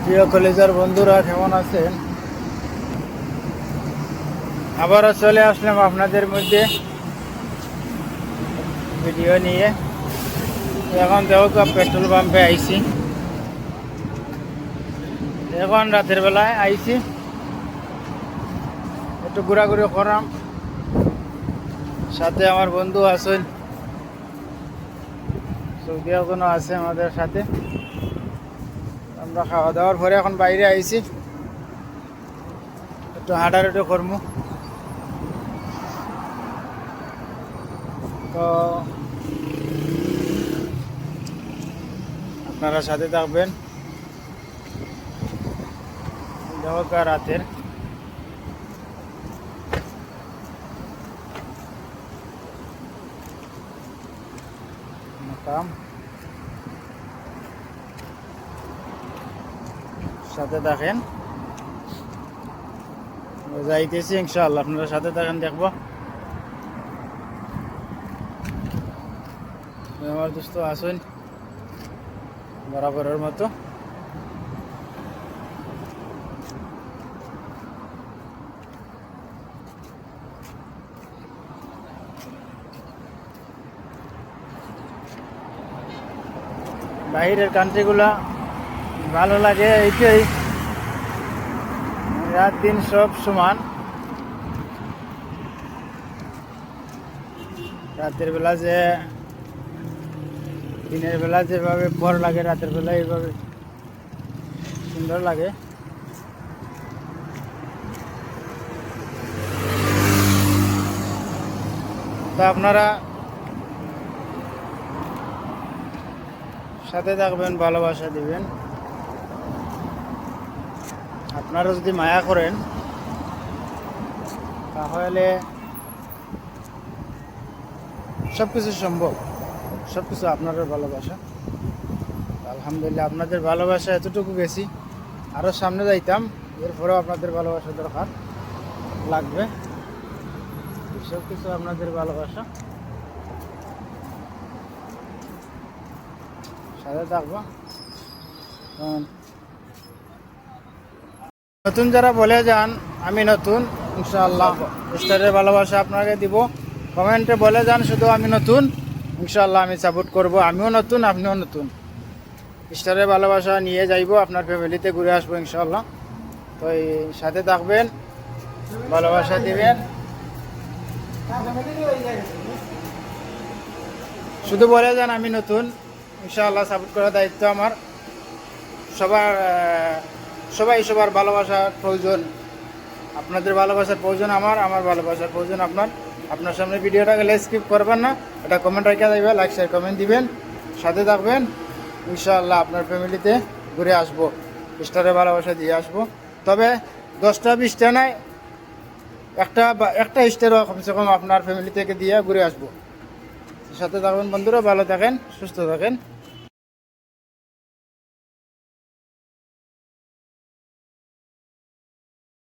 প্রিয় কলেজের বন্ধুরা, কেমন আছেন? আবারও চলে আসলাম আপনাদের মধ্যে ভিডিও নিয়ে। এখন দেখো পেট্রোল পাম্পে আইছি। এখন রাতের বেলায় আইছি, একটু ঘোরাঘুরি করাম। সাথে আমার বন্ধু আছেন, সৌদি এখনো আছে আমাদের সাথে। আমরা খাওয়া দাওয়ার পরে এখন বাইরে আইছি, একটু হাঁটাহাঁটি করবো। তো আপনারা সাথে থাকবেন। দেখো রাতের কাম, সাথে থাকেন। যাইতেছি ইনশাআল্লাহ, আপনারা সাথে থাকেন, দেখবো। আমার দোস্ত আসুন বরাবরের মতো। বাইরের কান্ট্রিগুলা ভালো লাগে এইটাই, রাত দিন সব সমান। রাতের বেলা যে দিনের বেলা যেভাবে ভর লাগে, রাতের বেলা এইভাবে সুন্দর লাগে। তা আপনারা সাথে থাকবেন, ভালোবাসা দিবেন। আপনারা যদি মায়া করেন তাহলে সব কিছু সম্ভব, সব কিছু আপনাদের ভালোবাসা। আলহামদুলিল্লাহ, আপনাদের ভালোবাসা এতটুকু বেশি, আরও সামনে যাইতাম, এরপরেও আপনাদের ভালোবাসা দরকার লাগবে। সব কিছু আপনাদের ভালোবাসা, সাথে থাকবো। নতুন যারা বলে যান আমি নতুন, ইনশাআল্লাহ স্টারের ভালোবাসা আপনাকে দিব। কমেন্টে বলে যান শুধু আমি নতুন, ইনশাআল্লাহ আমি সাপোর্ট করব। আমিও নতুন, আপনিও নতুন। স্টারের ভালোবাসা নিয়ে যাইব, আপনার ফ্যামিলিতে ঘুরে আসবো ইনশাআল্লাহ। তো এই সাথে থাকবেন, ভালোবাসা দিবেন। শুধু বলে যান আমি নতুন, ইনশাআল্লাহ সাপোর্ট করার দায়িত্ব আমার। সবার ভালোবাসার প্রয়োজন, আপনাদের ভালোবাসার প্রয়োজন আমার ভালোবাসার প্রয়োজন আপনার সামনে ভিডিওটা গেলে স্কিপ করবেন না, এটা কমেন্ট রেখে দেবেন, লাইক শেয়ার কমেন্ট দিবেন, সাথে থাকবেন। ইনশাআল্লাহ আপনার ফ্যামিলিতে ঘুরে আসবো, স্টারের ভালোবাসা দিয়ে আসবো। তবে 10টা 20টা নয়, একটা স্টারও কমসে কম আপনার ফ্যামিলি থেকে দিয়ে ঘুরে আসবো। সাথে থাকবেন বন্ধুরা, ভালো থাকেন, সুস্থ থাকেন।